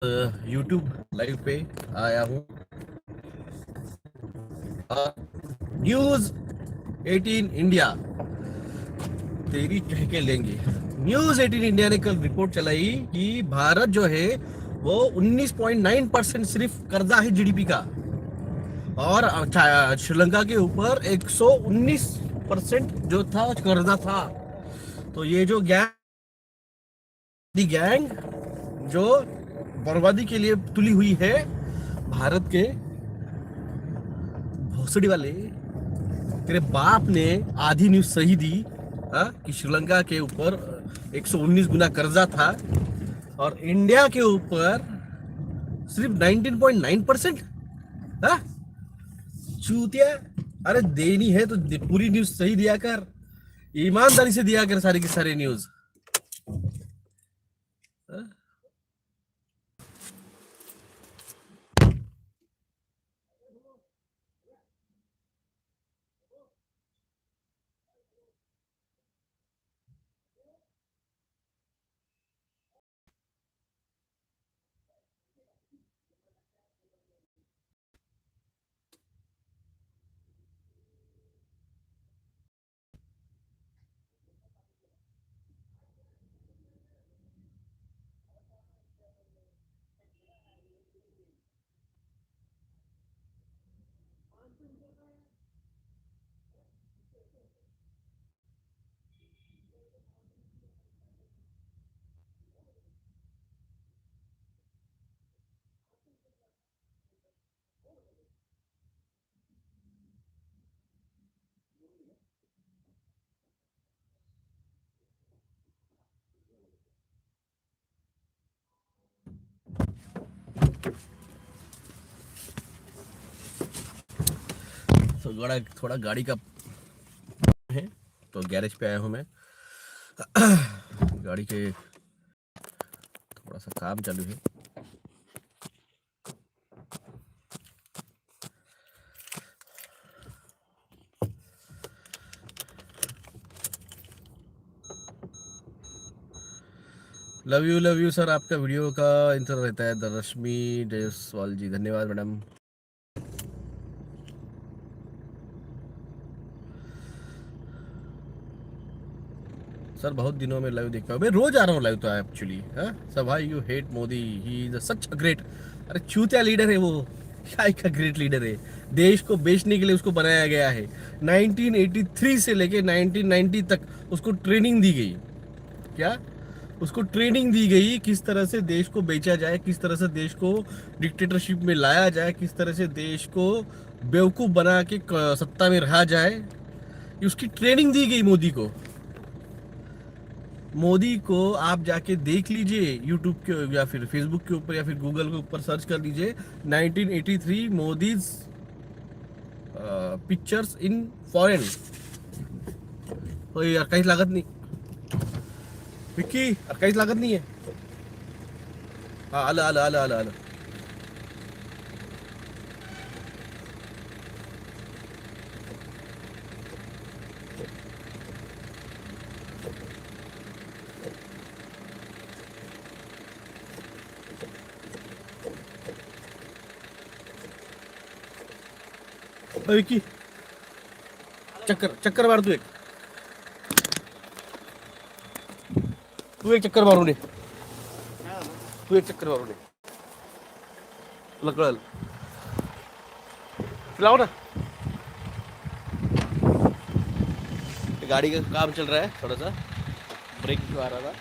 YouTube live पे आया हूँ। न्यूज 18 इंडिया तेरी कह के लेंगे। न्यूज 18 इंडिया ने कल रिपोर्ट चलाई कि भारत जो है वो 19.9% सिर्फ कर्जा है जीडीपी का, और श्रीलंका के ऊपर 119% जो था कर्जा था। तो ये जो गैंग जो बर्बादी के लिए तुली हुई है, भारत के भोसड़ी वाले, तेरे बाप ने आधी न्यूज सही दी। कि श्रीलंका के ऊपर 119 गुना कर्जा था और इंडिया के ऊपर सिर्फ 19.9%। हाँ, चूतिया। अरे देनी है तो पूरी न्यूज सही दिया कर, ईमानदारी से दिया कर सारी की सारी न्यूज। तो थोड़ा गाड़ी का है, तो गैरेज पे आया हूँ मैं। गाड़ी के थोड़ा सा काम चालू है। लव यू सर, आपका वीडियो का इंटर रहता है। रश्मि जायसवाल जी, धन्यवाद मैडम। सर बहुत दिनों में लाइव देखता हूँ, मैं रोज आ रहा हूँ लाइव तो एक्चुअली। सब भाई, you hate Modi, he is such a great. अरे चूतिया लीडर है वो, क्या का ग्रेट लीडर है। देश को बेचने के लिए उसको बनाया गया है। 1983 से लेके 1990 तक उसको ट्रेनिंग दी गई। क्या उसको ट्रेनिंग दी गई किस तरह से देश को बेचा जाए, किस तरह से देश को डिक्टेटरशिप में लाया जाए, किस तरह से देश को बेवकूफ बना के सत्ता में रहा जाए। ये उसकी ट्रेनिंग दी गई मोदी को। मोदी को आप जाके देख लीजिए यूट्यूब के या फिर फेसबुक के ऊपर या फिर गूगल के ऊपर सर्च कर लीजिए 1983 मोदीज पिक्चर्स इन फॉरेन। तो यार कहीं लागत नहीं विक्की, यार कहीं लागत नहीं है। हाँ, आला आला आला आला आला। विक्की, चक्कर चक्कर मार तू एक चक्कर मारू ने, तू एक चक्कर मारू ने, तुला कळल। लाओ ना, गाड़ी का काम चल रहा है, थोड़ा सा ब्रेक आ रहा था,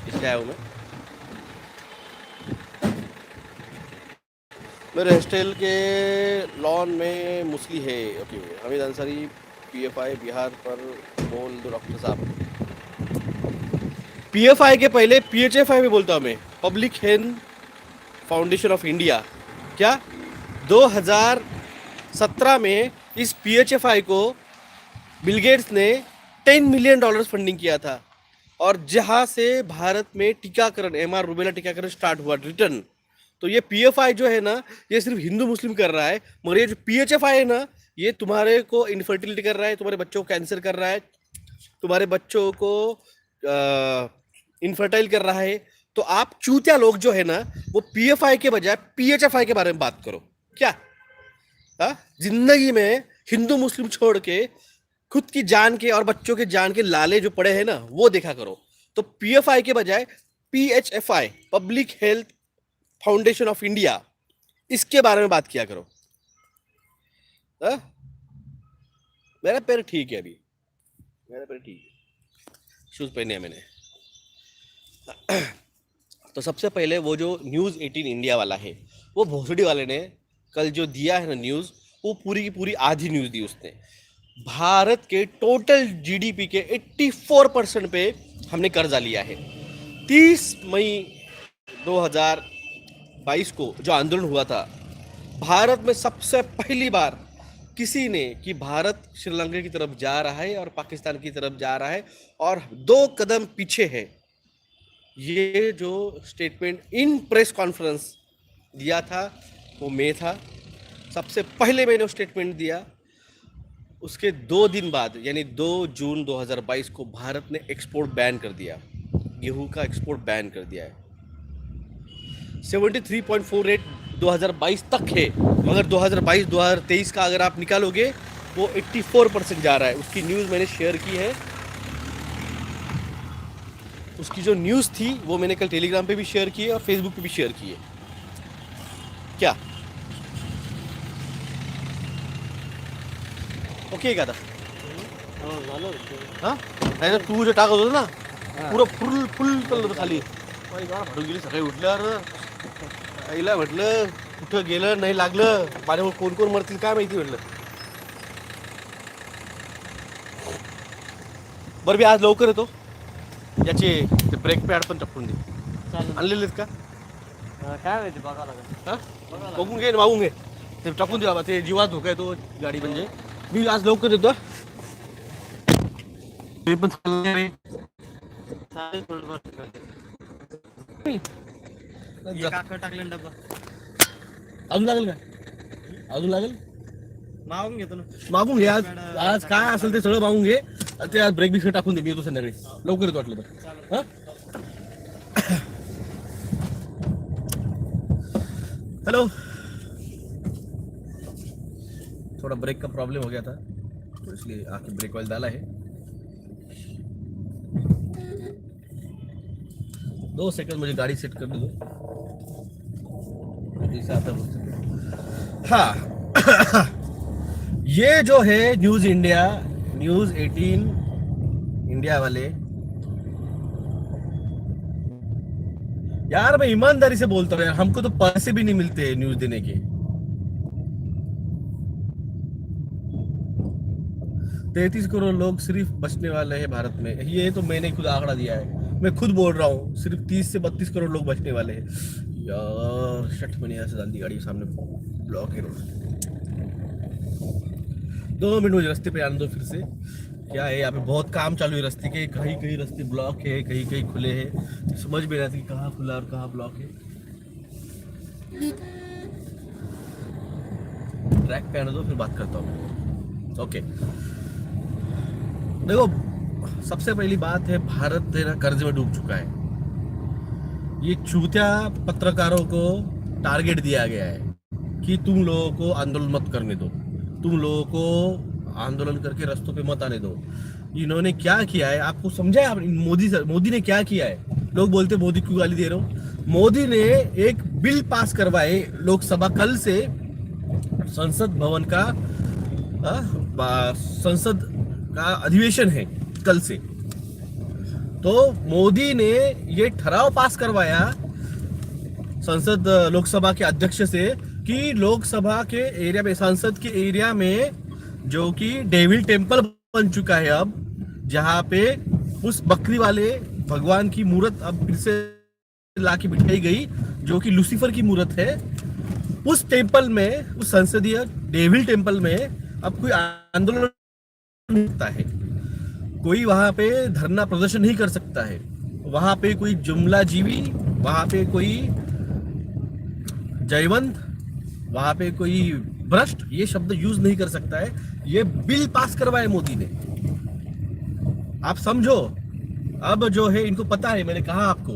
इसलिए आया हूँ मैं। मेरे हॉस्टल के लॉन में मुस्ली है। ओके, हमीद अंसारी, पीएफआई बिहार पर बोल दो डॉक्टर साहब। पीएफआई के पहले पीएचएफआई में बोलता हूँ मैं, public health foundation of India. क्या 2017 में इस पीएचएफआई को बिल गेट्स ने $10 मिलियन फंडिंग किया था, और जहां से भारत में टीकाकरण, एमआर रूबेला टीकाकरण स्टार्ट हुआ रिटर्न। तो ये पीएफआई जो है ना, ये सिर्फ हिंदू मुस्लिम कर रहा है, मगर ये जो पीएचएफआई है ना, ये तुम्हारे को इनफर्टिलिटी कर रहा है, तुम्हारे बच्चों को कैंसर कर रहा है, तुम्हारे बच्चों को इनफर्टाइल कर रहा है, तो आप चूतिया लोग जो है ना, वो पीएफआई के बजाय पीएचएफआई के बारे में बात करो। क्या जिंदगी में हिंदू मुस्लिम छोड़ के खुद की जान के और बच्चों के जान के लाले जो पड़े हैं ना, वो देखा करो। तो पीएफआई के बजाय PHFI, public health foundation of India, इसके बारे में बात किया करो। मेरा पैर ठीक है, अभी मेरा पैर ठीक है, शूज पहने हैं मैंने। तो सबसे पहले वो जो न्यूज़ 18 इंडिया वाला है, वो भोसड़ी वाले ने कल जो दिया है ना न्यूज़, वो पूरी की पूरी आधी न्यूज़ दी उसने। भारत के टोटल जीडीपी के 84% पे हमने कर्जा लिया है। 30 मई 2022 को जो आंदोलन हुआ था, भारत में सबसे पहली बार किसी ने कि भारत श्रीलंका की तरफ जा रहा है और पाकिस्तान की तरफ जा रहा है और 2 कदम पीछे है, ये जो स्टेटमेंट इन प्रेस कॉन्फ्रेंस दिया था वो मैं था। सबसे पहले मैंने स्टेटमेंट दिया। उसके 2 दिन बाद यानी 2 जून 2022 को भारत ने एक्सपोर्ट बैन कर दिया, गेहूं का एक्सपोर्ट बैन कर दिया है। 73.4 रेट 2022 तक है, मगर 2022-2023 का अगर आप निकालोगे वो 84% जा रहा है। उसकी न्यूज़ मैंने शेयर की है। उसकी जो न्यूज़ थी वो मैंने कल टेलीग्राम पे भी शेयर की है और फेसबुक पे भी शेयर की है। क्या ओके का था? हां नाही तर तू जे टाकत होता ना, पुरं फुल फुल चाललं होतं खाली. माझी गाड फाटून गेली सकाळी उठल्यावर. आईला म्हटलं कुठं गेलं नाही लागलं, माझ्यावर कोण कोण मरतील काय माहिती म्हटलं. बरं मी आज लवकर येतो. याचे ते ब्रेक पॅड पण टाकून दे. आणलेलेत का? काय माहिती, बघावं लागेल. हां बघून घे, मागून घे. ते टाकून दे बाबा, ते जीवात धोका आहे तो गाडी. म्हणजे मी आज लवकर येतो. मी पण चालेल, टाकले डब्बा. अजून लागेल का? अजून लागेल, मागून घेतो ना. मागून घे. आज आज काय असेल ते सगळं मागून घे. ते आज ब्रेक बिस्किट टाकून दे. मी येतो संध्याकाळी लवकर येतो वाटलं तर. हां हेलो, थोड़ा ब्रेक का प्रॉब्लम हो गया था तो इसलिए आके ब्रेक ऑयल डाला है. 2 सेकंड मुझे गाड़ी सेट करने दो. जैसे आता है. हाँ ये जो है न्यूज़ 18 इंडिया वाले, यार मैं ईमानदारी से बोलता हूँ यार, हमको तो पैसे भी नहीं मिलते न्यूज़ देने के. 33 करोड़ लोग सिर्फ बचने वाले हैं भारत में. ये तो मैंने खुद आंकड़ा दिया है, मैं खुद बोल रहा हूँ. सिर्फ 30 से 32 करोड़ लोग बचने वाले हैं. यार शट, मैंने यहाँ से डाल दी गाड़ी के सामने, ब्लॉक है रोड. 2 मिनट मुझे रास्ते पे आने दो फिर से. क्या है यहाँ पे बहुत काम चालू है रास्ते के. कहीं कहीं रास्ते ब्लॉक है, कहीं कहीं खुले हैं. समझ में नहीं आती कहाँ खुला और कहाँ ब्लॉक है. ट्रैक पे आने दो, फिर बात करता हूँ. ओके देखो, सबसे पहली बात है, भारत तेरा कर्ज में डूब चुका है. ये चूतिया पत्रकारों को टारगेट दिया गया है कि तुम लोगों को आंदोलन मत करने दो, तुम लोगों को आंदोलन करके रास्तों पे मत आने दो. इन्होंने क्या किया है आपको समझा है? मोदी ने क्या किया है? लोग बोलते मोदी क्यों गाली दे रहे हो. मोदी ने एक बिल पास करवाए लोकसभा. कल से संसद भवन का संसद का अधिवेशन है कल से. तो मोदी ने ये ठराव पास करवाया संसद लोकसभा के अध्यक्ष से कि लोकसभा के एरिया में, संसद के एरिया में, जो कि डेविल टेम्पल बन चुका है अब, जहां पे उस बकरी वाले भगवान की मूर्त अब फिर से लाके बिठाई गई, जो कि लूसीफर की मूर्त है. उस टेम्पल में, उस संसदीय डेविल टेम्पल में अब कोई आंदोलन नहीं होता है, कोई वहां पे धरना प्रदर्शन नहीं कर सकता है, वहां पे कोई जुमला जीवी, वहां पे कोई जयवंत, वहां पे कोई भ्रष्ट, ये शब्द यूज नहीं कर सकता है. ये बिल पास करवाए मोदी ने. आप समझो, अब जो है इनको पता है, मैंने कहा आपको,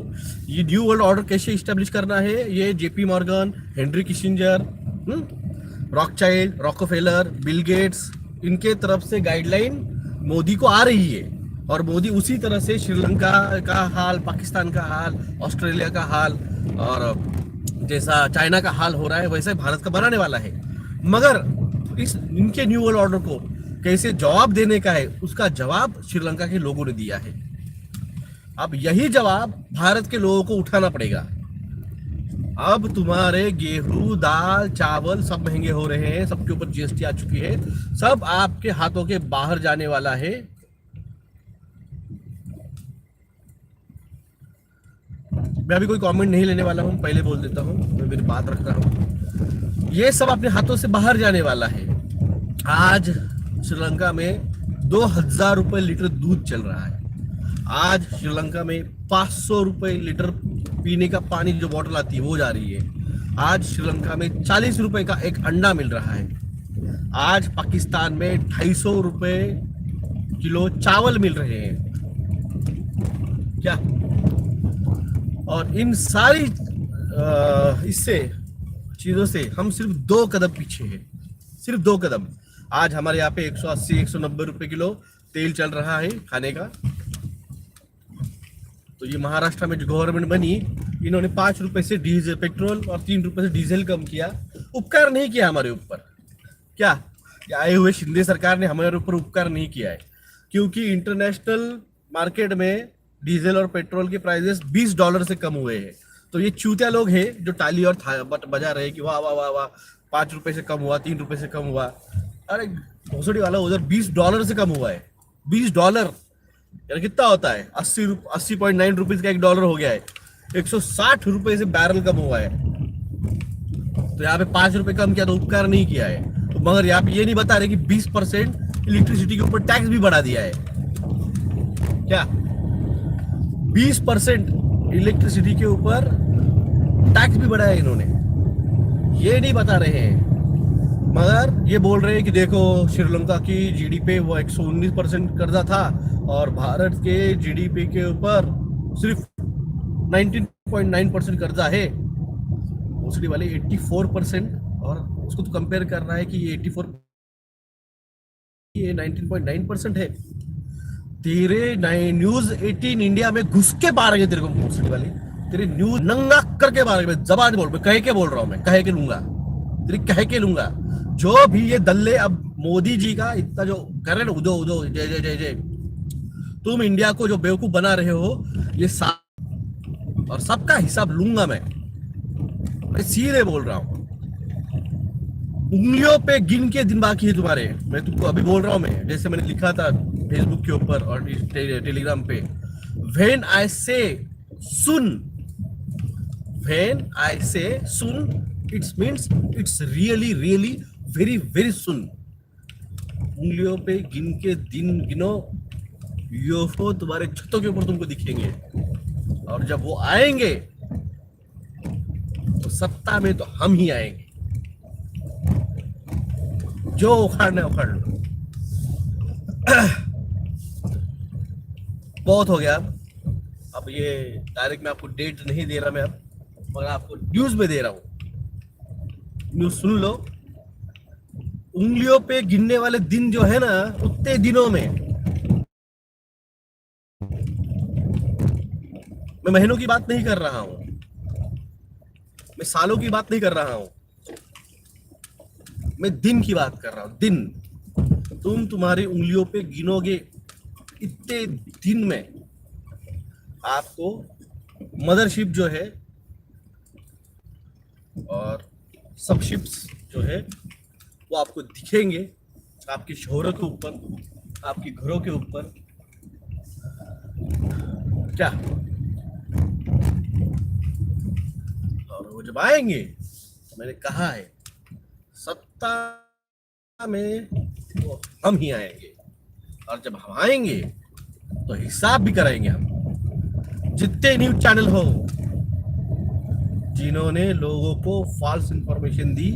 ये न्यू वर्ल्ड ऑर्डर कैसे इस्टेब्लिश करना है, ये JP Morgan, Henry Kissinger, Rothschild, Rockefeller, Bill Gates, इनके तरफ से गाइडलाइन मोदी को आ रही है। और मोदी उसी तरह से श्रीलंका का हाल, पाकिस्तान का हाल, ऑस्ट्रेलिया का हाल और जैसा चाइना का हाल हो रहा है वैसे भारत का बनाने वाला है। मगर इस इनके न्यू वर्ल्ड ऑर्डर को कैसे जवाब देने का है, उसका जवाब श्रीलंका के लोगों ने दिया है। अब यही जवाब भारत के लोगों को उठाना पड़ेगा। अब तुम्हारे गेहूं, दाल, चावल सब महंगे हो रहे हैं, सबके ऊपर जीएसटी आ चुकी है, सब आपके हाथों के बाहर जाने वाला है। मैं अभी कोई कमेंट नहीं लेने वाला हूं, पहले बोल देता हूं, मैं मेरी बात रख रहा हूं। ये सब अपने हाथों से बाहर जाने वाला है। आज श्रीलंका में 2000 रुपए लीटर दूध चल रहा है। आज श्रीलंका में 500 रुपए लीटर पीने का पानी जो बोतल आती है वो जा रही है। आज श्रीलंका में 40 रुपए का एक अंडा मिल रहा है। आज पाकिस्तान में 250 रुपए किलो चावल मिल रहे हैं। क्या? और इन सारी इससे चीजों से हम सिर्फ 2 कदम पीछे हैं, सिर्फ 2 कदम। आज हमारे यहाँ पे 180-190 रुपए किलो तेल चल रहा है खाने का। तो ये महाराष्ट्र में जो गवर्नमेंट बनी, इन्होंने 5 रुपए से डीजल, पेट्रोल और 3 रुपए से डीजल कम किया। उपकार नहीं किया हमारे ऊपर। क्या आए हुए शिंदे सरकार ने हमारे ऊपर उपकार नहीं किया है, क्योंकि इंटरनेशनल मार्केट में डीजल और पेट्रोल के प्राइसेस $20 से कम हुए हैं। तो ये चूतिया लोग हैं जो टाली और बजा रहे हैं कि वाह वाह वाह वाह, 5 रुपए से कम हुआ, 3 रुपए से कम हुआ। अरे भोसड़ी वाला, उधर $20 से कम हुआ है। $20 यार कितना होता है? 80.9 रुपीज का $1 हो गया है। 160 रुपए से बैरल कम हुआ है। तो यहाँ पे 5 रुपए कम किया तो उपकार नहीं किया है। तो मगर यहाँ पे ये नहीं बता रहे कि 20% इलेक्ट्रिसिटी के ऊपर टैक्स भी बढ़ा दिया है। क्या 20% इलेक्ट्रिसिटी के ऊपर टैक्स भी बढ़ाया इन्होंने? ये नहीं बता रहे हैं, मगर ये बोल रहे हैं कि देखो श्रीलंका की जीडीपी वो 119% कर्जा था और भारत के जीडीपी के ऊपर सिर्फ 19.9% कर्जा है। दूसरी वाले 84%, और उसको तो कंपेयर कर रहा है कि ये 84, ये 19.9% है। तेरे न्यूज 18 इंडिया में घुस के मारेंगे तेरे को दूसरी वाली। तेरे न्यूज नंगा करके मारेंगे। जबान बोल, मैं कह के बोल रहा हूं, मैं कह के लूंगा, तेरी कह के लूंगा। जो भी ये दल्ले अब मोदी जी का इतना जो कर रहे ना, उदो उदो जय जय जय जय, तुम इंडिया को जो बेवकूफ बना रहे हो, ये सब और सबका हिसाब लूंगा मैं सीधे बोल रहा हूं। उंगलियों पे गिन के दिन बाकी है तुम्हारे। मैं तुमको अभी बोल रहा हूं, मैं जैसे मैंने लिखा था फेसबुक के ऊपर और टेलीग्राम पे, when I say soon, when I say soon, it's means it's really really very very soon. उंगलियों पे गिन के दिन गिनो, यूएफओ तुम्हारे छतों के ऊपर तुमको दिखेंगे। और जब वो आएंगे तो सत्ता में तो हम ही आएंगे। जो उखाड़ना उखाड़ लो। बहुत हो गया। अब ये डायरेक्ट मैं आपको डेट नहीं दे रहा, मैं अब मगर आपको न्यूज में दे रहा हूं। न्यूज सुन लो। उंगलियों पे गिनने वाले दिन जो है ना, उतने दिनों में, मैं महीनों की बात नहीं कर रहा हूं, मैं सालों की बात नहीं कर रहा हूं, मैं दिन की बात कर रहा हूं। दिन तुम तुम्हारी उंगलियों पे गिनोगे, इतने दिन में आपको मदरशिप जो है और सब शिप्स जो है वो आपको दिखेंगे, आपकी शोहरों के ऊपर, आपके घरों के ऊपर। क्या? और वो जब आएंगे तो मैंने कहा है सत्ता में तो हम ही आएंगे, और जब हम आएंगे तो हिसाब भी कराएंगे हम। जितने न्यूज चैनल हो जिन्होंने लोगों को फॉल्स इंफॉर्मेशन दी,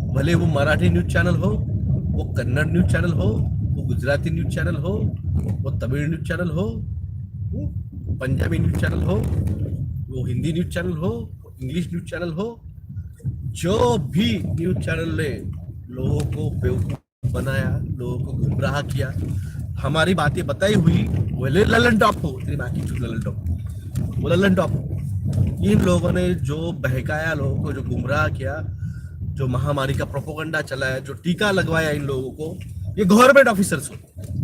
भले वो मराठी न्यूज चैनल हो, वो कन्नड़ न्यूज चैनल हो, वो गुजराती न्यूज चैनल हो, वो तमिल न्यूज चैनल हो, पंजाबी न्यूज चैनल हो, वो हिंदी न्यूज चैनल हो, इंग्लिश न्यूज चैनल हो, जो भी न्यूज चैनल ने लोगों को बेवकूफ बनाया, लोगों को गुमराह किया, हमारी बातें बताई हुई, वो ललन टॉप हो, तेरी माँ की चूत ललन टॉप, वो ललन टॉप हो, इन लोगों ने जो बहकाया लोगों को, जो गुमराह किया, जो महामारी का प्रोपोगंडा चलाया, जो टीका लगवाया इन लोगों को, ये गवर्नमेंट ऑफिसर्स हो,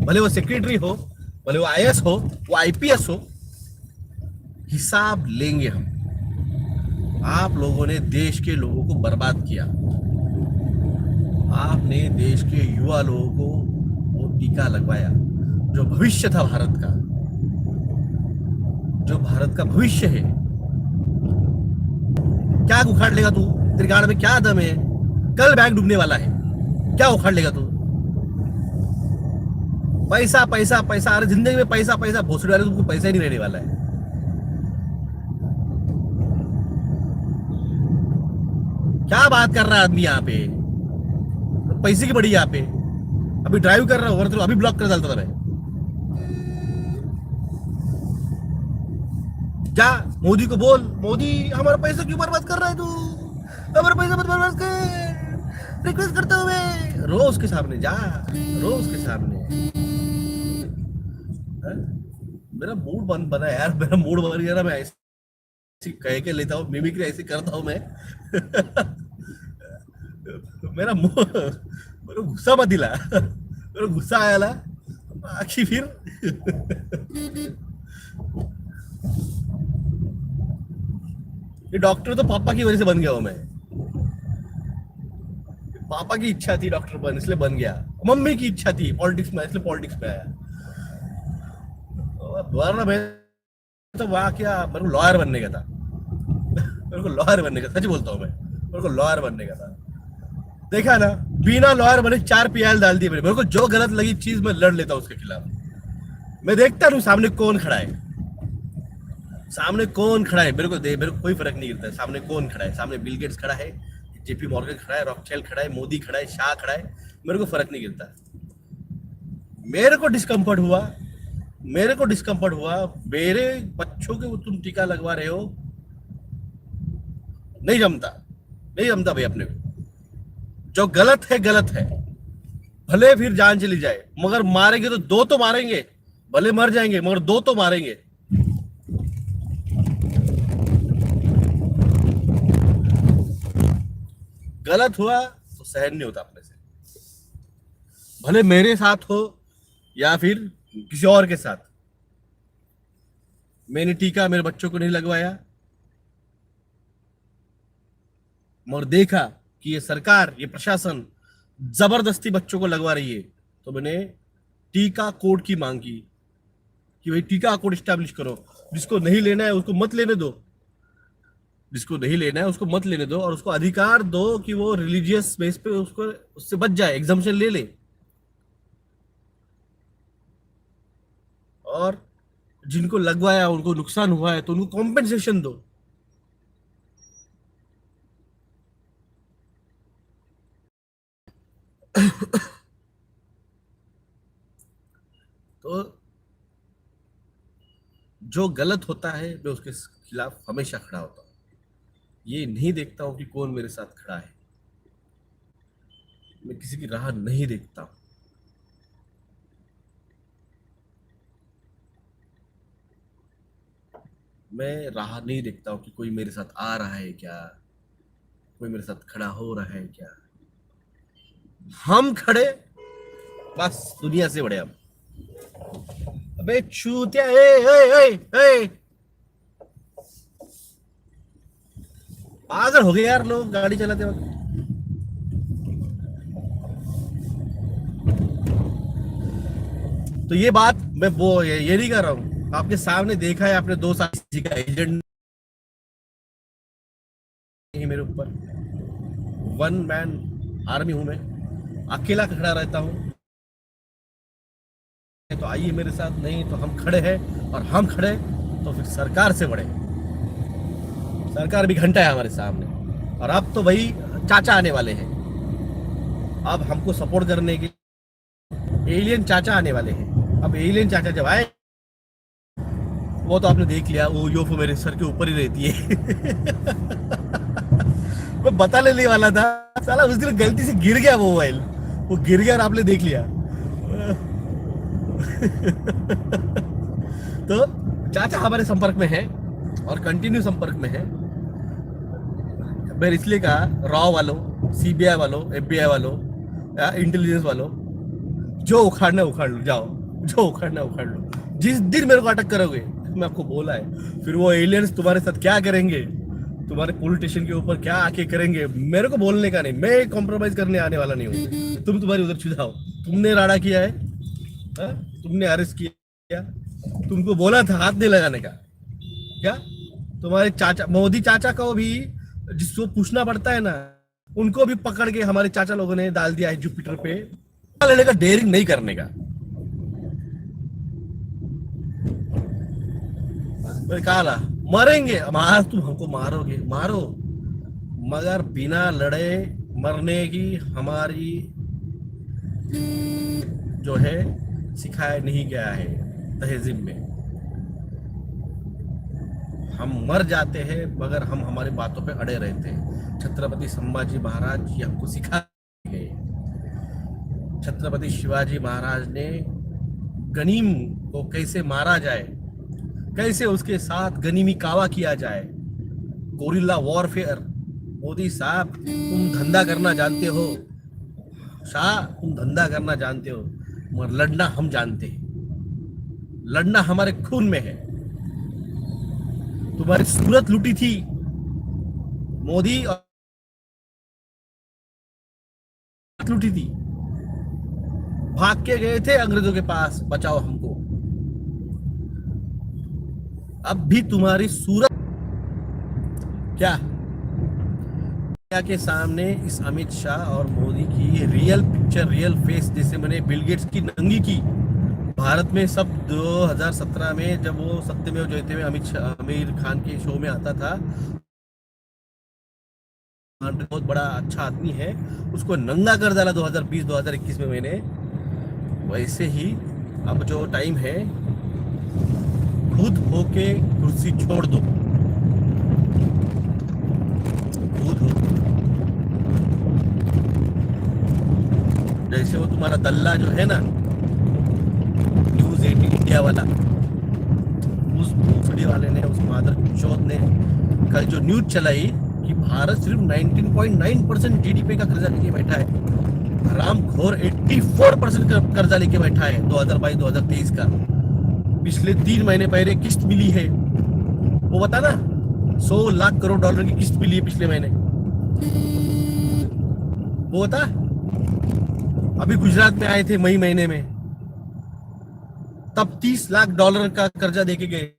भले वो सेक्रेटरी हो, भले वो आईएएस हो, वो आईपीएस हो, हिसाब लेंगे हम। आप लोगों ने देश के लोगों को बर्बाद किया, आपने देश के युवा लोगों को वो टीका लगवाया, जो भविष्य था भारत का, जो भारत का भविष्य है। क्या उखाड़ लेगा तू? तेरे गाड़ में क्या दम है? कल बैंक डूबने वाला है, क्या उखाड़ लेगा तू? पैसा पैसा पैसा, अरे जिंदगी में पैसा पैसा, भोसड़ी वाले तुमको पैसा ही नहीं रहने वाला है। क्या बात कर रहा है आदमी यहाँ पे? पैसे की बड़ी यहाँ पे। अभी ड्राइव कर रहा हूँ, तो अभी ब्लॉक कर डालता था मैं। क्या मोदी को बोल, मोदी हमारा पैसा क्यों बर्बाद कर रहा है तू? हमारा पैसा मत बर्बाद कर, रिक्वेस्ट करता हूँ मैं। रो उसके सामने, जा रो उसके सामने। मेरा मूड बना यार, मेरा मूड बन गया ना, मैं ऐसे कह के लेता हूँ, मिमिक्री ऐसे करता हूँ मैं। मेरा गुस्सा मत दिला, मेरा गुस्सा आया ला आखिर फिर। ये डॉक्टर तो पापा की वजह से बन गया हूं मैं। पापा की इच्छा थी डॉक्टर बन, इसलिए बन गया। मम्मी की इच्छा थी पॉलिटिक्स में, इसलिए पॉलिटिक्स में आया। वरना मैं तो वहां क्या, मेरे को लॉयर बनने का था। मेरे को लॉयर बनने का, सच बोलता हूँ मैं, मेरे को लॉयर बनने का था। देखा ना, बिना लॉयर बने 4 पीएल डाल दिए मेरे को। जो गलत लगी चीज मैं लड़ लेता हूँ उसके खिलाफ। मैं देखता हूँ सामने कौन खड़ा है, सामने कौन खड़ा है, मेरे को कोई फर्क नहीं गिरता है। सामने कौन खड़ा है, सामने बिल गेट्स खड़ा है, जेपी मॉर्गन खड़ा है, रॉकफेलर खड़ा है, मोदी खड़ा है, शाह खड़ा है, मेरे को फर्क नहीं गिरता। मेरे को डिस्कम्फर्ट हुआ, मेरे बच्चों के तुम टीका लगवा रहे हो, नहीं जमता भाई अपने को। जो गलत है, भले फिर जान चली जाए, मगर मारेंगे तो 2 तो मारेंगे, भले मर जाएंगे मगर 2 तो मारेंगे। गलत हुआ तो सहन नहीं होता अपने से, भले मेरे साथ हो या फिर किसी और के साथ। मैंने टीका मेरे बच्चों को नहीं लगवाया, मगर देखा कि ये सरकार, ये प्रशासन जबरदस्ती बच्चों को लगवा रही है, तो मैंने टीका कोड की मांग की कि भाई टीका कोड स्टैब्लिश करो। जिसको नहीं लेना है उसको मत लेने दो, और उसको अधिकार दो कि वो रिलीजियस बेस पे उसको उससे बच जाए, एग्जाम्पशन ले ले। और जिनको लगवाया उनको नुकसान हुआ है तो उनको कॉम्पेंसेशन दो। तो जो गलत होता है मैं उसके खिलाफ हमेशा खड़ा होता हूँ। ये नहीं देखता हूं कि कौन मेरे साथ खड़ा है, मैं किसी की राह नहीं देखता हूं। मैं राह नहीं देखता हूं कि कोई मेरे साथ आ रहा है क्या, कोई मेरे साथ खड़ा हो रहा है क्या। हम खड़े, बस दुनिया से बड़े हम। अबे चूतिया, ए पागल हो गए यार लोग गाड़ी चलाते वक्त। तो ये बात मैं ये नहीं कर रहा हूं, आपके सामने देखा है आपने 2 साल किसी का एजेंट नहीं मेरे ऊपर। 1 मैन आर्मी हूं मैं, अकेला खड़ा रहता हूं। तो आइए मेरे साथ, नहीं तो हम खड़े हैं, और हम खड़े तो फिर सरकार से बड़े। सरकार भी घंटा है हमारे सामने, और अब तो वही चाचा आने वाले हैं। अब हमको सपोर्ट करने के एलियन चाचा आने वाले हैं। अब एलियन चाचा जब आए वो तो आपने देख लिया, वो यूएफओ मेरे सर के ऊपर ही रहती है। मैं बता लेने वाला था, साला उस दिन गलती से गिर गया वो मोबाइल, वो गिर गया और आपने देख लिया। तो चाचा हमारे संपर्क में है और कंटिन्यू संपर्क में है। मैं इसलिए कहा, रॉ वालों, सीबीआई वालों, एफबीआई वालों या इंटेलिजेंस वालों, जो उखाड़ना उखाड़ लो, जाओ जो उखाड़ना उखाड़ लो। जिस दिन मेरे को अटक करोगे, मैं आपको बोला है, फिर वो एलियंस तुम्हारे साथ क्या करेंगे, तुम्हारे पुलिस स्टेशन के ऊपर क्या आके करेंगे, मेरे को बोलने का नहीं, मैं कॉम्प्रोमाइज करने आने वाला नहीं हूँ। तुम तुम्हारी उधर सुझाओ, तुमने राड़ा किया है, हा? तुमने अरेस्ट किया, तुमको बोला था हाथ नहीं लगाने का, क्या तुम्हारे चाचा मोदी चाचा को भी जिसको पूछना पड़ता है ना, उनको भी पकड़ के हमारे चाचा लोगों ने डाल दिया है जुपिटर पे, लेने का डेयरिंग नहीं करने का। मैंने कहा मरेंगे, आज तुम हमको मारोगे मारो, मगर बिना लड़े मरने की हमारी जो है सिखाया नहीं गया है तहजीब में। हम मर जाते हैं मगर हम हमारी बातों पे अड़े रहते हैं। छत्रपति संभाजी महाराज ये हमको सिखा गए। छत्रपति शिवाजी महाराज ने गनीम को कैसे मारा जाए, कैसे उसके साथ गनीमी कावा किया जाए, गोरिल्ला वॉरफेयर। मोदी साहब तुम धंधा करना जानते हो, शाह तुम धंधा करना जानते हो, मगर लड़ना हम जानते हैं, लड़ना हमारे खून में है। तुम्हारी सूरत लूटी थी मोदी, और लूटी थी, भाग के गए थे अंग्रेजों के पास, बचाओ हमको। अब भी तुम्हारी सूरत क्या के सामने इस अमित शाह और मोदी की रियल पिक्चर, रियल फेस, जैसे मैंने बिल गेट्स की नंगी की भारत में सब 2017 में, जब वो सत्यमेव जयते में आमिर खान के शो में आता था, बहुत बड़ा अच्छा आदमी है, उसको नंगा कर डाला 2020-2021 में मैंने। वैसे ही अब जो टाइम है, खुद होके कुर्सी छोड़ दो, खुद हो। जैसे वो तुम्हारा दल्ला जो है ना, न्यूज 18 इंडिया वाला, उस भूसड़ी वाले ने, उस मादर चौथ ने कल जो न्यूज चलाई कि भारत सिर्फ 19.9% जीडीपी का कर्जा लेके बैठा है, हरामखोर 84% कर्जा लेके बैठा है 2022-2023 का। पिछले 3 महीने पहले किस्त मिली है, वो बता ना, 100 लाख करोड़ डॉलर की किस्त मिली है पिछले महीने, वो बता। अभी गुजरात में आए थे मई महीने में, तब 30 लाख डॉलर का कर्जा देके गए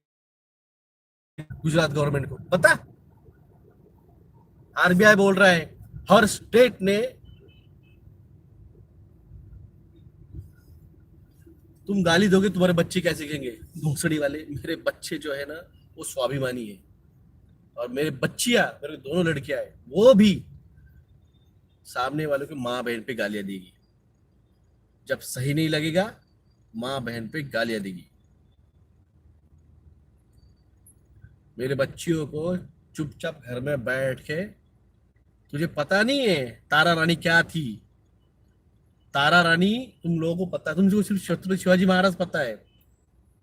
गुजरात गवर्नमेंट को, पता। आरबीआई बोल रहा है हर स्टेट ने, तुम गाली दोगे तुम्हारे बच्चे क्या सीखेंगे, भोसड़ी वाले। मेरे बच्चे जो है ना, वो स्वाभिमानी है, और मेरे बच्चियां, मेरे दोनों लड़कियां है, वो भी सामने वालों की माँ बहन पे गालियां देगी, जब सही नहीं लगेगा माँ बहन पे गालियां देगी। मेरे बच्चियों को चुपचाप घर में बैठ के, तुझे पता नहीं है तारा रानी क्या थी, तारा रानी तुम लोगों को पता है, तुमको सिर्फ छत्रपति शिवाजी महाराज पता है,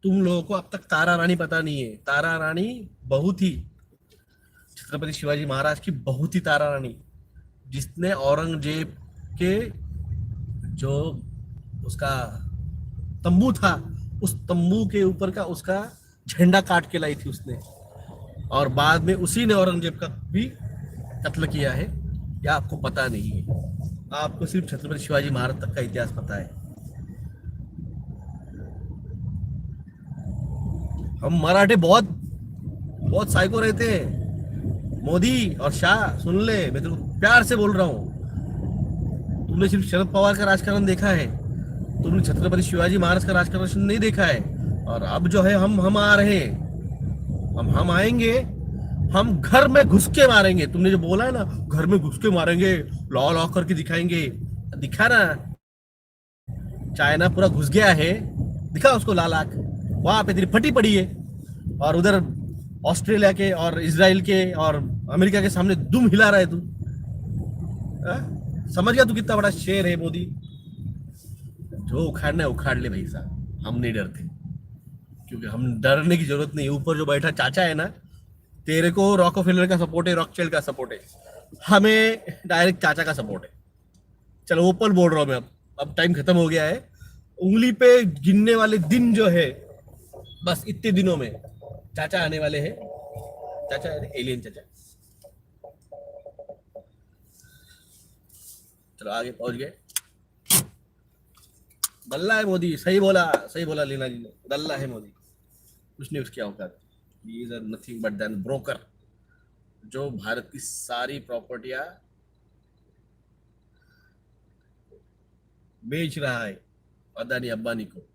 तुम लोगों को अब तक तारा रानी पता नहीं है। तारा रानी बहू थी छत्रपति शिवाजी महाराज की, बहू थी तारा रानी, जिसने औरंगजेब के जो उसका तंबू था, उस तंबू के ऊपर का उसका झंडा काट के लाई थी उसने, और बाद में उसी ने औरंगजेब का भी कत्ल किया है। या आपको पता नहीं है, आपको सिर्फ छत्रपति शिवाजी महाराज तक का इतिहास पता है। हम मराठे बहुत बहुत साइको रहते हैं। मोदी और शाह सुन ले, मैं तेरे को प्यार से बोल रहा हूं, तुमने सिर्फ शरद पवार का राजकारण देखा है, तुमने छत्रपति शिवाजी महाराज का राजकारण नहीं देखा है। और अब जो है हम आ रहे हैं, हम आएंगे, हम घर में घुस के मारेंगे। तुमने जो बोला है ना, घर में घुस के मारेंगे, लॉ लॉ करके दिखाएंगे, दिखा ना, चाइना पूरा घुस गया है, दिखा उसको लाल आंख, वहां पे तेरी फटी पड़ी है, और उधर ऑस्ट्रेलिया के और इजराइल के और अमेरिका के सामने दुम हिला रहा है तू। समझ गया तू कितना बड़ा शेर है मोदी। जो उखाड़ना है उखाड़ ले भाई साहब, हम नहीं डरते, क्योंकि हम डरने की जरूरत नहीं है। ऊपर जो बैठा चाचा है ना, तेरे को रॉकफेलर का सपोर्ट है, रॉकफेलर का सपोर्ट है, हमें डायरेक्ट चाचा का सपोर्ट है। चलो ओपन बोल रहा हूं मैं, अब टाइम खत्म हो गया है। उंगली पे गिनने वाले दिन जो है, बस इतने दिनों में चाचा आने वाले हैं। चाचा है एलियन चाचा। चलो आगे पहुंच गए। दल्ला है मोदी, सही बोला, सही बोला लीना जी ने, दल्ला है मोदी, कुछ नहीं उसकी औकात। He is nothing but then broker, जो भारत की सारी प्रॉपर्टियां बेच रहा है अदानी अंबानी को।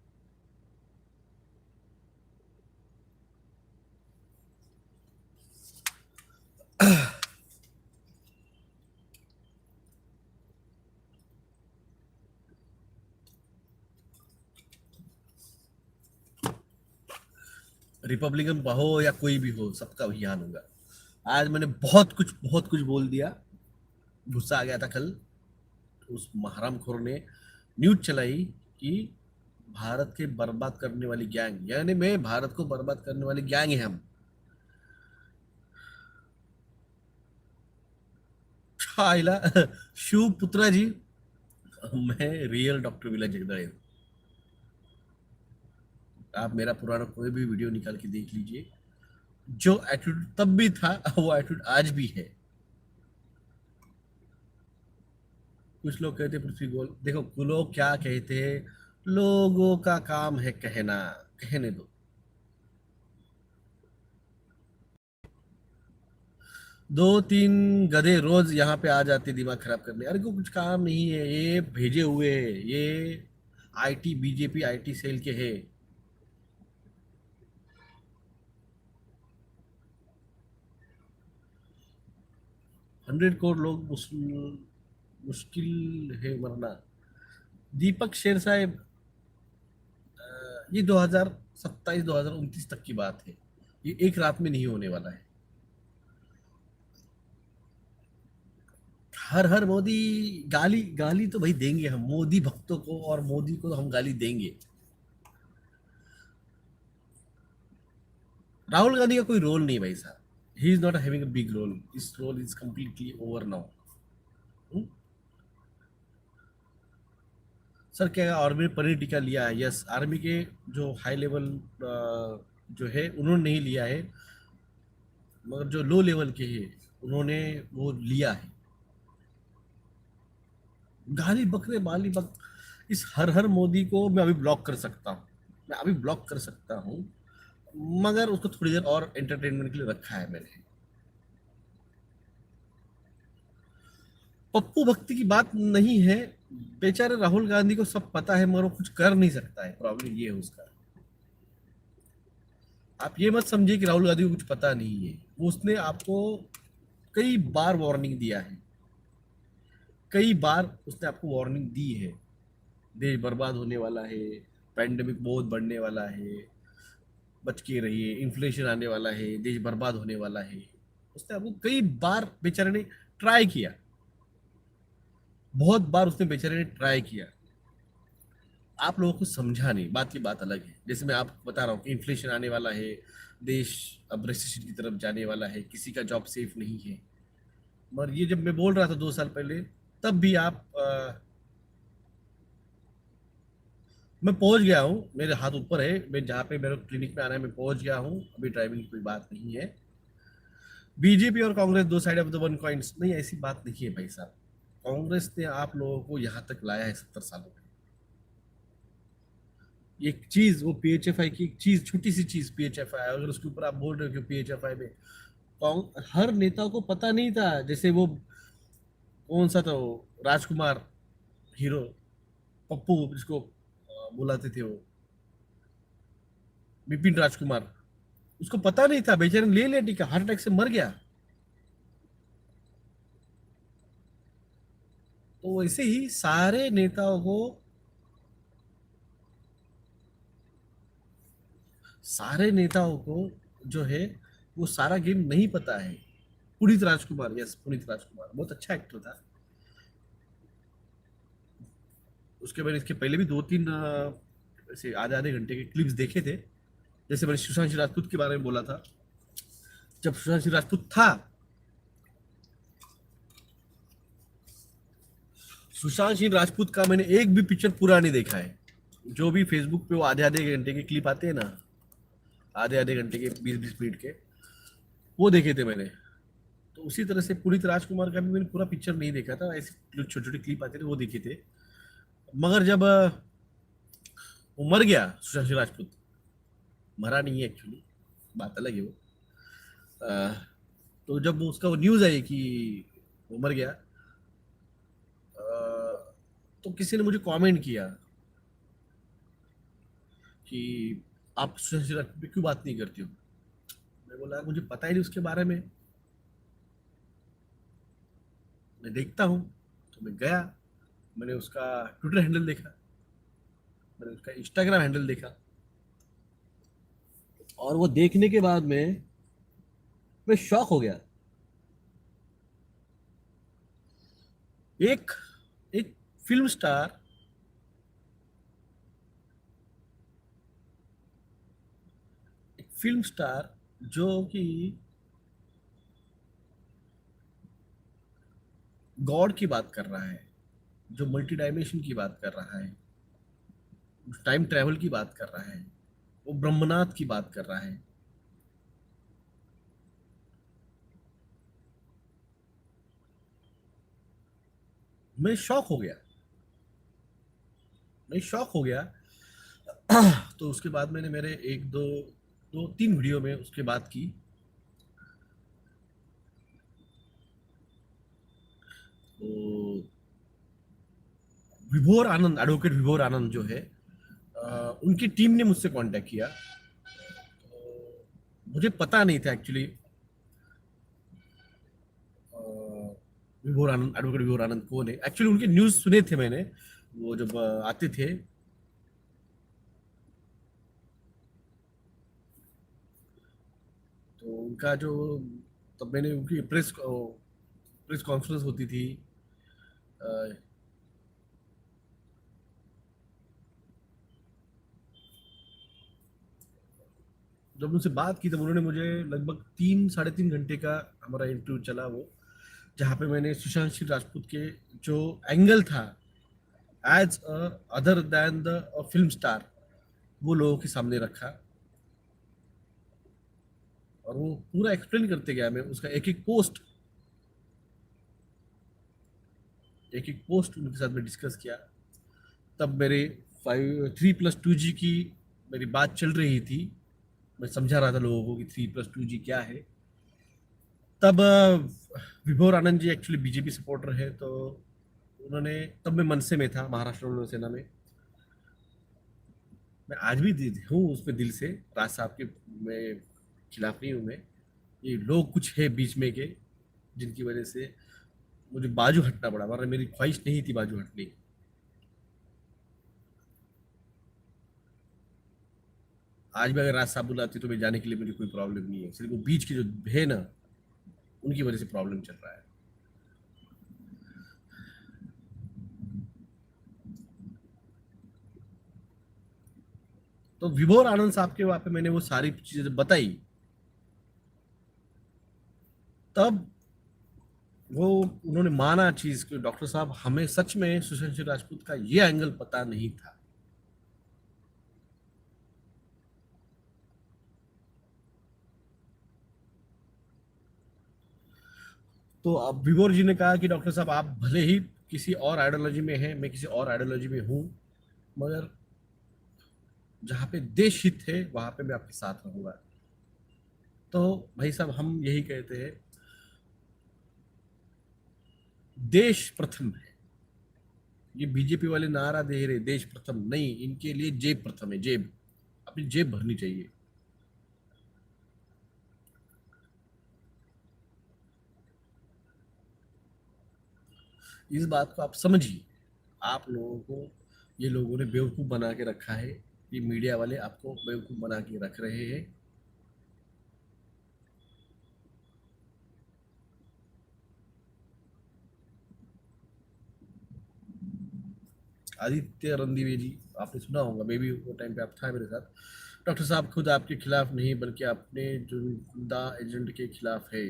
रिपब्लिकन हो या कोई भी हो, सबका वही हाल होगा। आज मैंने बहुत कुछ बोल दिया, गुस्सा आ गया था कल। उस महरामखोर ने न्यूज चलाई कि भारत के बर्बाद करने वाली गैंग, यानी मैं भारत को बर्बाद करने वाली गैंग है हम। आइला शिव पुत्रा जी, मैं रियल डॉक्टर विला जगदाळे हूं। आप मेरा पुराना कोई भी वीडियो निकाल के देख लीजिए, जो एटीट्यूड तब भी था वो एटीट्यूड आज भी है। कुछ लोग कहते पृथ्वी गोल, देखो लोग क्या कहते हैं, लोगों का काम है कहना, कहने दो। दो तीन गधे रोज यहाँ पे आ जाते दिमाग खराब करने, अरे को कुछ काम नहीं है, ये भेजे हुए हैं, ये आईटी बीजेपी आईटी सेल के है। 100 करोड़ लोग मुश्किल है मरना। दीपक शेर साहब, ये 2027 2029 तक की बात है, ये एक रात में नहीं होने वाला है। हर हर मोदी, गाली गाली तो भाई देंगे हम मोदी भक्तों को, और मोदी को तो हम गाली देंगे। राहुल गांधी का कोई रोल नहीं भाई साहब, he is not having a big role, this role is completely over now. Sir क्या आर्मी ने पनीर टिक्का लिया है? यस, आर्मी के जो हाई लेवल जो है उन्होंने नहीं लिया है, मगर जो लो लेवल के हैं उन्होंने वो लिया है। गाली बकरे बाली बक, इस हर हर मोदी को मैं अभी ब्लॉक कर सकता हूँ, मैं अभी ब्लॉक कर सकता हूँ, मगर उसको थोड़ी देर और एंटरटेनमेंट के लिए रखा है मैंने। पप्पू भक्ति की बात नहीं है, बेचारे राहुल गांधी को सब पता है, मगर वो कुछ कर नहीं सकता है, प्रॉब्लम ये है उसका। आप ये मत समझिए कि राहुल गांधी को कुछ पता नहीं है, वो उसने आपको कई बार वार्निंग दिया है, कई बार उसने आपको वार्निंग दी है, देश बर्बाद होने वाला है, पैंडेमिक बहुत बढ़ने वाला है, बच के रहिए, इन्फ्लेशन आने वाला है, देश बर्बाद होने वाला है। उसने आपको कई बार बेचारे ने ट्राई किया, बहुत बार उसने बेचारे ने ट्राई किया, आप लोगों को समझा नहीं, बात की बात अलग है। जैसे मैं आपको बता रहा हूँ कि इन्फ्लेशन आने वाला है, देश अब रिसेशन की तरफ जाने वाला है, किसी का जॉब सेफ नहीं है, मगर ये जब मैं बोल रहा था 2 साल पहले, तब भी आप मैं पहुंच गया हूँ, मेरे हाथ ऊपर है, मैं जहाँ पे मेरे क्लिनिक में आना है मैं पहुंच गया हूँ, अभी ड्राइविंग की कोई बात नहीं है। बीजेपी और कांग्रेस दो side of the one coins, नहीं ऐसी बात नहीं है भाई साहब। कांग्रेस ने आप लोगों को यहाँ तक लाया है 70 सालों में। एक चीज, वो पीएचएफआई की एक चीज, छोटी सी चीज पीएचएफआई, अगर उसके ऊपर आप बोल रहे हो कि पीएचएफआई में हर नेता को पता नहीं था। जैसे वो कौन सा था वो राजकुमार हीरो, पप्पू जिसको बुलाते थे वो, बिपिन राजकुमार, उसको पता नहीं था, बेचारे ने ले लिया टीका, हार्ट अटैक से मर गया। तो वैसे ही सारे नेताओं को, सारे नेताओं को जो है वो सारा गेम नहीं पता है। पुनीत राजकुमार, यस पुनीत राजकुमार बहुत अच्छा एक्टर था। उसके मैंने इसके पहले भी दो तीन ऐसे आधे आधे घंटे के क्लिप्स देखे थे। जैसे मैंने सुशांत सिंह राजपूत के बारे में बोला था, जब सुशांत सिंह राजपूत था, सुशांत सिंह राजपूत का मैंने एक भी पिक्चर पूरा नहीं देखा है। जो भी फेसबुक पे वो आधे आधे घंटे के क्लिप आते हैं ना, आधे आधे घंटे के 20-20 मिनट के, वो देखे थे मैंने। तो उसी तरह से पुनीत राजकुमार का भी मैंने पूरा पिक्चर नहीं देखा था, ऐसे छोटे छोटे क्लिप आते थे वो देखे थे। मगर जब वो मर गया सुशांत सिंह राजपूत, मरा नहीं है एक्चुअली, बात अलग है वो। अ, तो जब उसका वो न्यूज आई कि वो मर गया, तो किसी ने मुझे कमेंट किया कि आप सुशांत सिंह राजपूत पे क्यों बात नहीं करती हो। मैं बोला मुझे पता ही नहीं उसके बारे में, मैं देखता हूँ। तो मैं गया, मैंने उसका ट्विटर हैंडल देखा, मैंने उसका इंस्टाग्राम हैंडल देखा, और वो देखने के बाद में मैं शॉक हो गया। एक एक फिल्म स्टार, एक फिल्म स्टार जो कि गॉड की बात कर रहा है, जो मल्टी डायमेंशन की बात कर रहा है, टाइम ट्रैवल की बात कर रहा है, वो ब्रह्मनाथ की बात कर रहा है, मैं शॉक हो गया। मैं शॉक हो गया। तो उसके बाद मैंने मेरे एक दो दो तीन वीडियो में उसके बात की। तो विभोर आनंद, एडवोकेट विभोर आनंद जो है, उनकी टीम ने मुझसे कांटेक्ट किया। तो मुझे पता नहीं था एक्चुअली विभोर आनंद, एडवोकेट विभोर आनंद कौन है। एक्चुअली उनके न्यूज सुने थे मैंने, वो जब आते थे। तो उनका जो, तब मैंने उनकी प्रेस प्रेस कॉन्फ्रेंस होती थी, अ, जब उनसे बात की तब उन्होंने मुझे लगभग 3-3.5 घंटे का हमारा इंटरव्यू चला वो, जहाँ पे मैंने सुशांत सिंह राजपूत के जो एंगल था as other than the film star, वो लोगों के सामने रखा। और वो पूरा एक्सप्लेन करते गया, मैं उसका एक एक पोस्ट उनके साथ में डिस्कस किया। तब मेरे 3+2G की मेरी बात चल रही थी, मैं समझा रहा था लोगों को कि 3+2G क्या है। तब विभोर Anand ji actually BJP supporter है, तो उन्होंने, तब मैं मनसे में था, महाराष्ट्र लोक सेना में। मैं आज भी हूँ उसमें दिल से, राज साहब के मैं खिलाफ नहीं हूँ मैं। ये लोग कुछ है बीच में के जिनकी वजह से मुझे बाजू हटना पड़ा, वरना मेरी ख्वाहिश नहीं थी बाजू हटने की। आज भी अगर राज साहब बुलाते तो मैं जाने के लिए मुझे कोई प्रॉब्लम नहीं है, सिर्फ वो बीच के जो है ना, उनकी वजह से प्रॉब्लम चल रहा है। तो विभोर आनंद साहब के वहां पे मैंने वो सारी चीजें बताई। तब वो, उन्होंने माना चीज कि डॉक्टर साहब हमें सच में सुशांत सिंह राजपूत का ये एंगल पता नहीं था। तो अब विभोर जी ने कहा कि डॉक्टर साहब आप भले ही किसी और आइडियोलॉजी में हैं, मैं किसी और आइडियोलॉजी में हूँ, मगर जहाँ पे देश हित है वहां पे मैं आपके साथ रहूंगा। तो भाई साहब हम यही कहते हैं, देश प्रथम है। ये बीजेपी वाले नारा दे रहे देश प्रथम, नहीं, इनके लिए जेब प्रथम है, जेब, अपनी जेब भरनी चाहिए। इस बात को आप समझिए। आप लोगों को ये लोगों ने बेवकूफ बना के रखा है, ये मीडिया वाले आपको बेवकूफ बना के रख रहे हैं। आदित्य रणदिवे जी, आपने सुना होगा, मे बी वो टाइम पे आप था मेरे साथ। डॉक्टर साहब खुद आपके खिलाफ नहीं बल्कि अपने जुंदा एजेंट के खिलाफ है।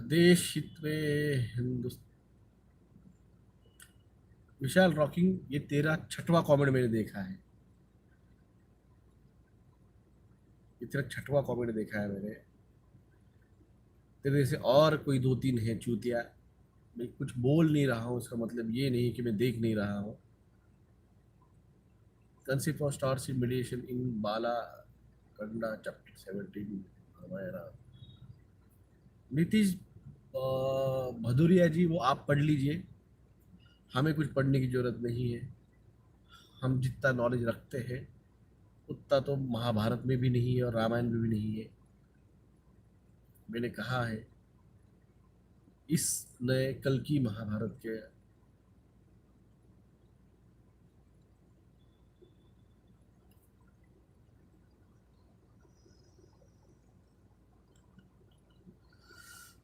देश हित में हिंदुस्तान। विशाल रॉकिंग, ये तेरा छठवां कमेंट मैंने देखा है। ये तेरा छठवां कमेंट देखा है मैंने। तेरे जैसे और कोई दो तीन है चूतिया। मैं कुछ बोल नहीं रहा हूँ, इसका मतलब ये नहीं कि मैं देख नहीं रहा हूँ। Concept for stars in mediation in Bala Kanda chapter 17 हमारा। नीतीश भदौरिया जी, वो आप पढ़ लीजिए, हमें कुछ पढ़ने की जरूरत नहीं है। हम जितना नॉलेज रखते हैं उतना तो महाभारत में भी नहीं है और रामायण में भी नहीं है। मैंने कहा है इस नए कल की महाभारत के।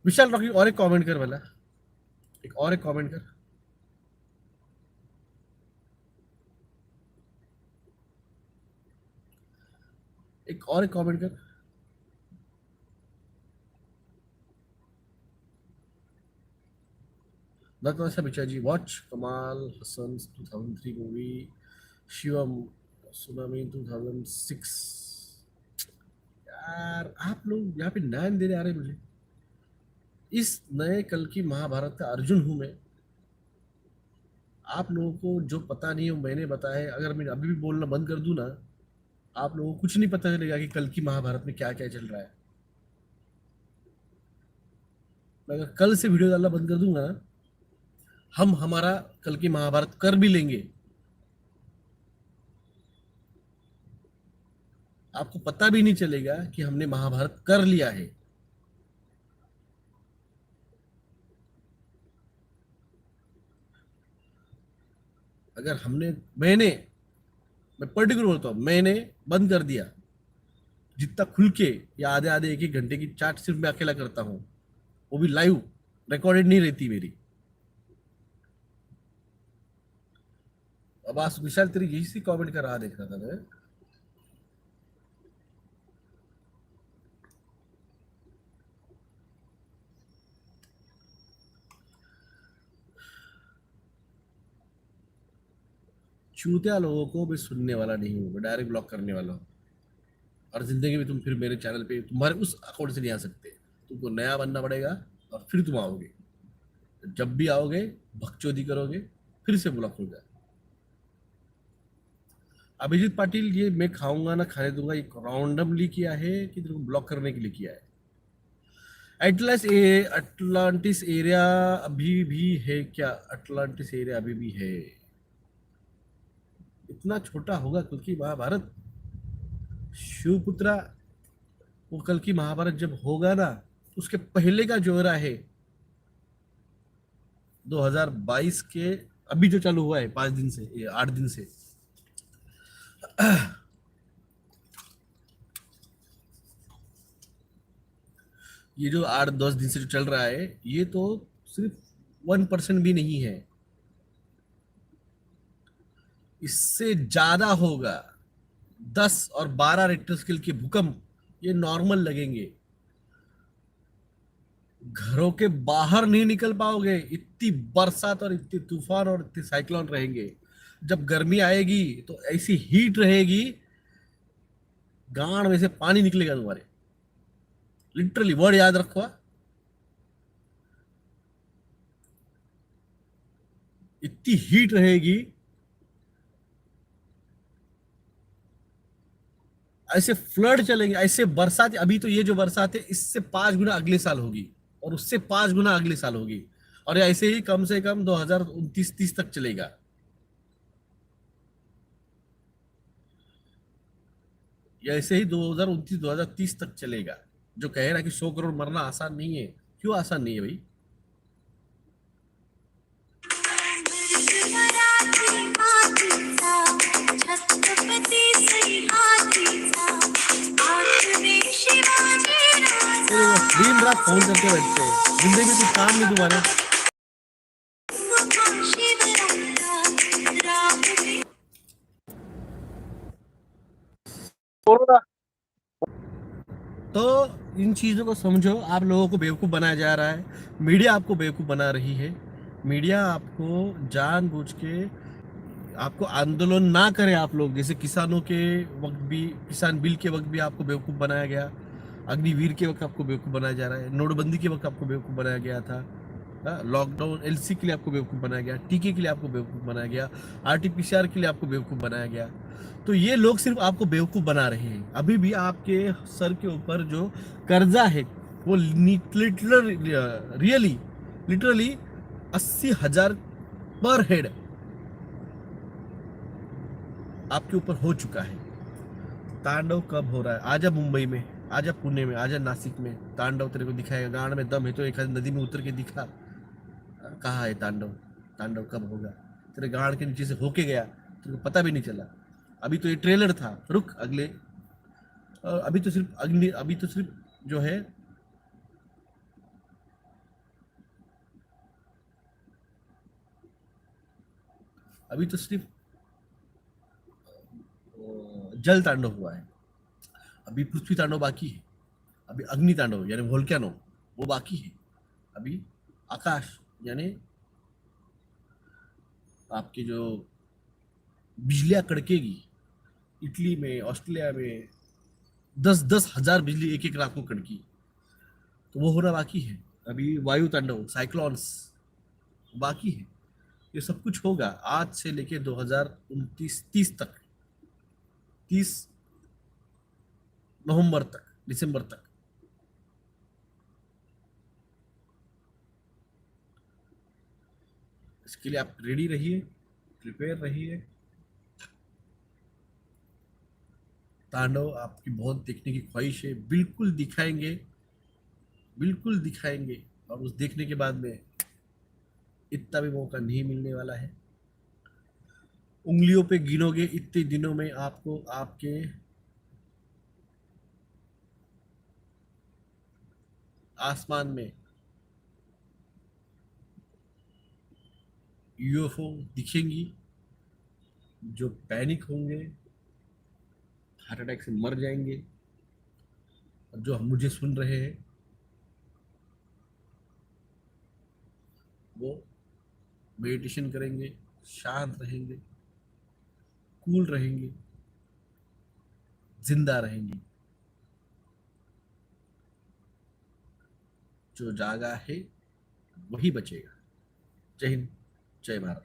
विशाल रॉकी, और एक कमेंट कर वाला, एक और एक कमेंट कर। एक और एक कमेंट कर। नतमस्तक बिचा जी, वॉच कमाल हसन 2003 मूवी, शिवम सुनामी 2006। यार आप लोग यहाँ पे नाम दे रहे आ रहे मुझे। इस नए कल की महाभारत का अर्जुन हूं मैं। आप लोगों को जो पता नहीं है वो मैंने बताया है। अगर मैं अभी भी बोलना बंद कर दूं ना, आप लोगों को कुछ नहीं पता चलेगा कि कल की महाभारत में क्या क्या चल रहा है। मैं अगर कल से वीडियो डालना बंद कर दूंगा ना, हम हमारा कल की महाभारत कर भी लेंगे, आपको पता भी नहीं चलेगा कि हमने महाभारत कर लिया है। अगर हमने मैंने मैं पर्टिकुलर बोलता हूँ, मैंने बंद कर दिया जितना खुल के, या आधे आधे एक एक घंटे की चाट सिर्फ मैं अकेला करता हूँ, वो भी लाइव, रिकॉर्डेड नहीं रहती मेरी। अब आज विशाल तेरी यही सी कमेंट का राह देख रहा था मैं। चूतिया लोगों को मैं सुनने वाला नहीं हूँ, मैं डायरेक्ट ब्लॉक करने वाला हूँ। और जिंदगी में तुम फिर मेरे चैनल पे तुम्हारे उस अकाउंट से नहीं आ सकते। तुमको नया बनना पड़ेगा और फिर तुम आओगे। जब भी आओगे भक्चोदी करोगे, फिर से ब्लॉक हो जाए। अभिजीत पाटिल, ये मैं खाऊंगा ना खाने दूंगा, ये रैंडमली किया है कि तेरे को ब्लॉक करने के लिए किया है? अटलांटिस एरिया अभी भी है क्या? अटलांटिस एरिया अभी भी है? इतना छोटा होगा कल की महाभारत? शिवपुत्रा, वो कल की महाभारत जब होगा ना, उसके पहले का जो रहा है 2022 के, अभी जो चालू हुआ है 5 दिन से, ये 8 दिन से, ये जो 8-10 दिन से जो चल रहा है, ये तो सिर्फ 1% भी नहीं है, इससे ज्यादा होगा। 10 और 12 रिक्टर स्केल के भूकंप ये नॉर्मल लगेंगे। घरों के बाहर नहीं निकल पाओगे, इतनी बरसात और इतनी तूफान और इतने साइक्लोन रहेंगे। जब गर्मी आएगी तो ऐसी हीट रहेगी, गांड में से पानी निकलेगा तुम्हारे। लिटरली वर्ड याद रखो, इतनी हीट रहेगी। ऐसे फ्लड चलेंगे, ऐसे बरसात। अभी तो ये जो बरसात है इससे 5 गुना अगले साल होगी, और उससे 5 गुना अगले साल होगी, और ऐसे ही कम से कम 2029-30 तक चलेगा। या ऐसे ही 2029-2030 तक चलेगा। जो कह रहा है कि 100 करोड़ मरना आसान नहीं है, क्यों आसान नहीं है भाई? दिन रात फोन करके बैठते हैं, जिंदगी में कुछ काम नहीं तुम्हारे। तो इन चीज़ों को समझो, आप लोगों को बेवकूफ़ बनाया जा रहा है, मीडिया आपको बेवकूफ़ बना रही है। मीडिया आपको जानबूझ के, आपको आंदोलन ना करें आप लोग, जैसे किसानों के वक्त भी, किसान बिल के वक्त भी आपको बेवकूफ़ बनाया गया, अग्निवीर के वक्त आपको बेवकूफ़ बनाया जा रहा है, नोटबंदी के वक्त आपको बेवकूफ़ बनाया गया था, लॉकडाउन एलसी के लिए आपको बेवकूफ़ बनाया गया, टीके के लिए आपको बेवकूफ़ बनाया गया, आरटीपीसीआर के लिए आपको बेवकूफ़ बनाया गया। तो ये लोग सिर्फ आपको बेवकूफ़ बना रहे हैं। अभी भी आपके सर के ऊपर जो कर्जा है वो रियली लिटरली 80,000 पर हेड आपके ऊपर हो चुका है। तांडव कब हो रहा है? आजा मुंबई में, आजा पुणे में, आजा नासिक में, तांडव तेरे को दिखाएगा। गांड में दम है तो एक नदी में उतर के दिखा, कहाँ है तांडव? तांडव कब होगा? तेरे गांड के नीचे से होके गया, तेरे को पता भी नहीं चला। अभी तो ये ट्रेलर था, रुक अगले। अभी तो सिर्फ जो है, अभी तो सिर्फ जल तांडव हुआ है। अभी पृथ्वी तांडव बाकी है, अभी अग्नि तांडव यानी वोल्केनो वो बाकी है, अभी आकाश यानी आपकी जो बिजलियां कड़केगी, इटली में, ऑस्ट्रेलिया में 10-10 हजार बिजली एक एक रात को कड़की, तो वो होना बाकी है। अभी वायु तांडव, साइक्लोन्स बाकी है। ये सब कुछ होगा आज से लेके 2029-30 तक, 30 नवंबर तक, दिसंबर तक। इसके लिए आप रेडी रहिए, प्रिपेयर रहिए। तांडव आपकी बहुत देखने की ख्वाहिश है, बिल्कुल दिखाएंगे, बिल्कुल दिखाएंगे। और उस देखने के बाद में इतना भी मौका नहीं मिलने वाला है। उंगलियों पे गिनोगे इतने दिनों में आपको आपके आसमान में यूएफओ दिखेंगी। जो पैनिक होंगे, हार्ट अटैक से मर जाएंगे। और जो हम मुझे सुन रहे हैं वो मेडिटेशन करेंगे, शांत रहेंगे, कूल रहेंगे, जिंदा रहेंगे। जो जागा है वही बचेगा। जय हिंद, जय भारत।